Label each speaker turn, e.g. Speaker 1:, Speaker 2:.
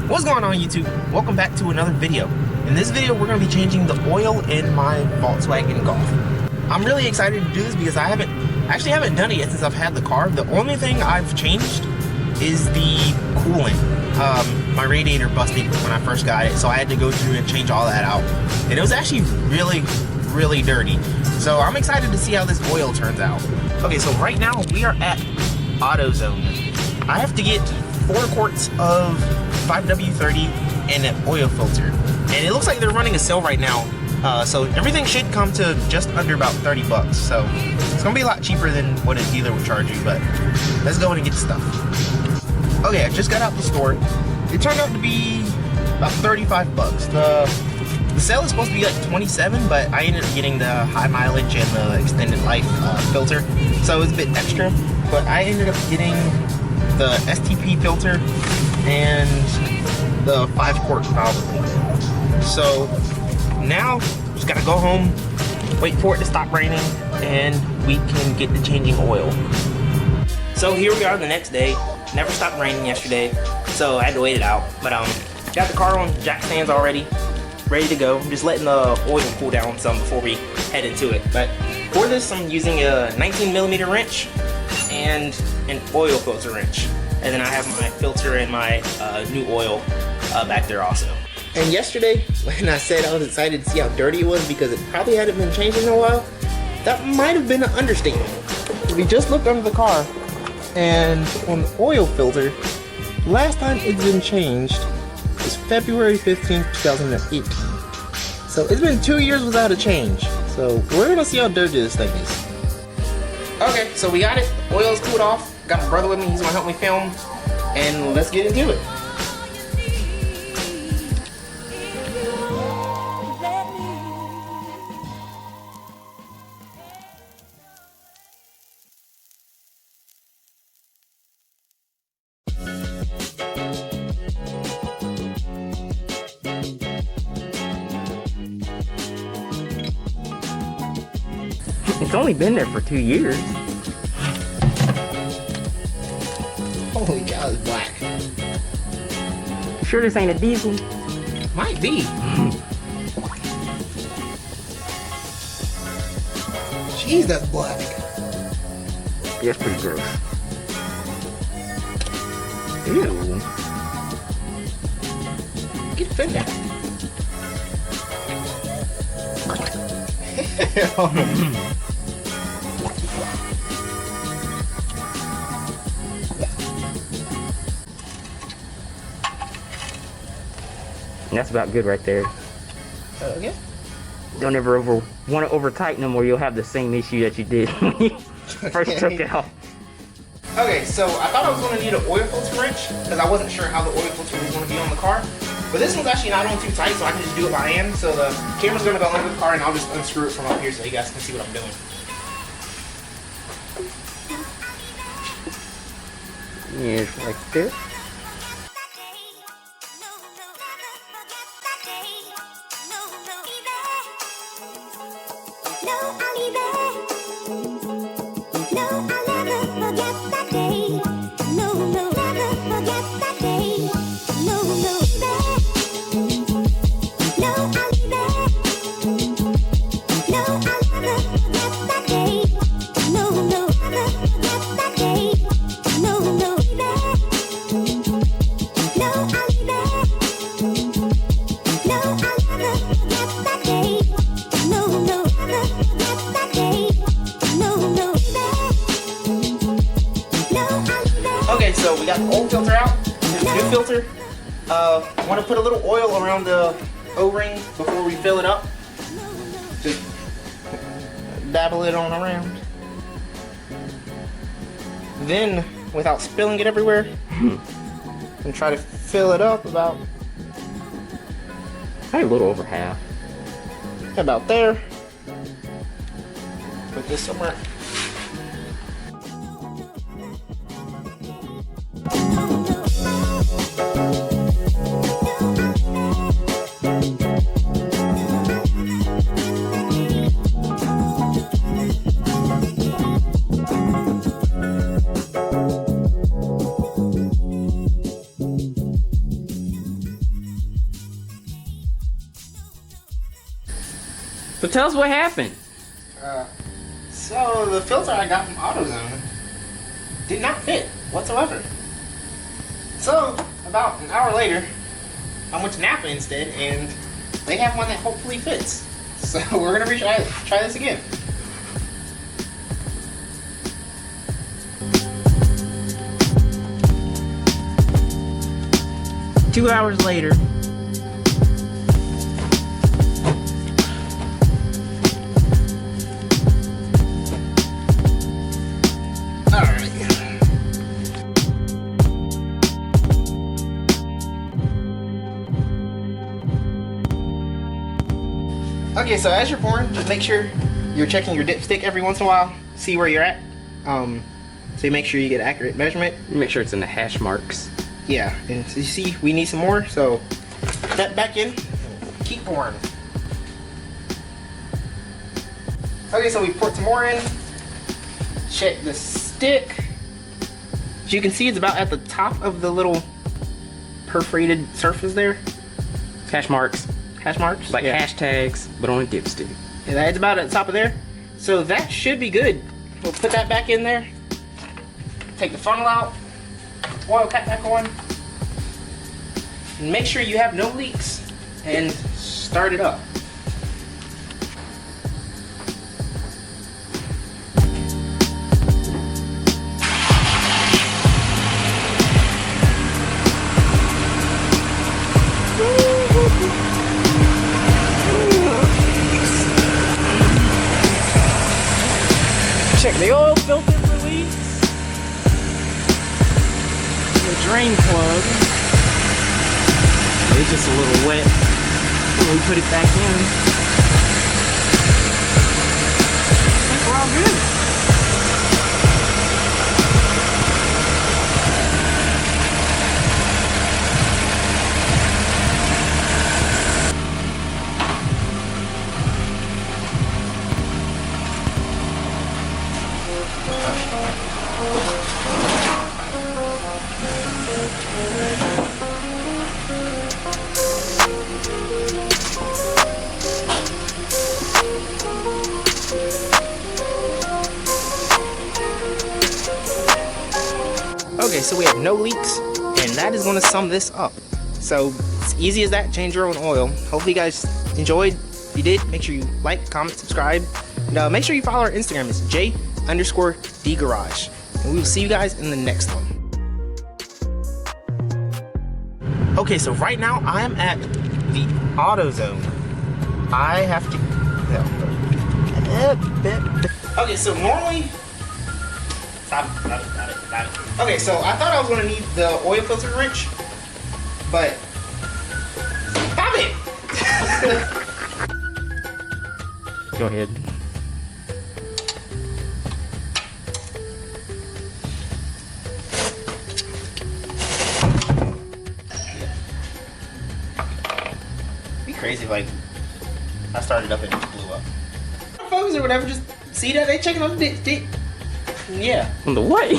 Speaker 1: What's going on, YouTube? Welcome back to another video. In this video, we're going to be changing the oil in my Volkswagen Golf. I'm really excited to do this because I haven't done it yet since I've had the car. The only thing I've changed is the coolant. My radiator busted when I first got it, so I had to go through and change all that out. And it was actually really dirty. So I'm excited to see how this oil turns out. Okay, so right now we are at AutoZone. I have to get 4 quarts of 5W30 and an oil filter. And it looks like they're running a sale right now. So everything should come to just under about 30 bucks. So it's gonna be a lot cheaper than what a dealer would charge you, but let's go in and get the stuff. Okay, I just got out the store. It turned out to be about 35 bucks. The sale is supposed to be like 27, but I ended up getting the high mileage and the extended life filter. So it was a bit extra, but I ended up getting the STP filter and the 5-quart valve. So now just gotta go home, wait for it to stop raining, and we can get to changing oil. So here we are the next day. Never stopped raining yesterday, so I had to wait it out. But got the car on jack stands already, ready to go. I'm just letting the oil cool down some before we head into it. But for this, I'm using a 19mm wrench and an oil filter wrench. And then I have my filter and my new oil back there also. And yesterday, when I said I was excited to see how dirty it was because it probably hadn't been changed in a while, that might have been an understatement. We just looked under the car, and on the oil filter, last time it's been changed was February 15th, 2018. So it's been 2 years without a change. So we're gonna see how dirty this thing is. Okay, so we got it. The oil's cooled off. Got my brother with me. He's gonna help me film, and let's get into it. It's only been there for 2 years. Holy cow, it's black. You sure this ain't a diesel? Might be. Jeez, that's black. Yeah, it's pretty gross. Ew. Get the fender. That's about good right there. Okay. Don't ever want to over tighten them or you'll have the same issue that you did when you first took it off. Okay, so I thought I was going to need an oil filter wrench because I wasn't sure how the oil filter was going to be on the car. But this one's actually not on too tight, so I can just do it by hand. So the camera's going to go under the car and I'll just unscrew it from up here so you guys can see what I'm doing. Yeah, it's like this. Okay, so we got the old filter out. This new filter. Want to put a little oil around the O-ring before we fill it up. Just dabble it on around. Then, without spilling it everywhere, and try to fill it up about a little over half. About there. Put this somewhere.
Speaker 2: So tell us what happened.
Speaker 1: So the filter I got from AutoZone did not fit whatsoever. So about an hour later, I went to Napa instead, and they have one that hopefully fits. So we're gonna try this again. Two hours later. Okay, so as you're pouring, just make sure you're checking your dipstick every once in a while, see where you're at. So you make sure you get accurate measurement.
Speaker 2: Make sure it's in the hash marks.
Speaker 1: Yeah, and so you see we need some more, so step back in, keep pouring. Okay, so we poured some more in. Check the stick. As you can see, it's about at the top of the little perforated surface there.
Speaker 2: Hash marks.
Speaker 1: Hash marks?
Speaker 2: Like hashtags, but on a dipstick.
Speaker 1: Yeah, that's about at the top of there. So that should be good. We'll put that back in there. Take the funnel out. Oil cap back on. And make sure you have no leaks. And start it up.
Speaker 2: Check the oil filter for leaks. The drain plug. It's just a little wet when we put it back in. I think we're all good.
Speaker 1: Okay, so we have no leaks, and that is going to sum this up. So it's easy as that. Change your own oil. Hopefully you guys enjoyed. If you did, make sure you like, comment, subscribe, and make sure you follow our Instagram. It's j_dgarage, and we will see you guys in the next one. Okay, so right now I am at the AutoZone. I have to. Okay, so normally. Stop it. Okay, so I thought I was gonna need the oil filter wrench, but stop it!
Speaker 2: Go ahead.
Speaker 1: It'd be crazy if, like, I started up and it just blew up. Folks or whatever, just see that they checking on the dick. Yeah.
Speaker 2: On the what?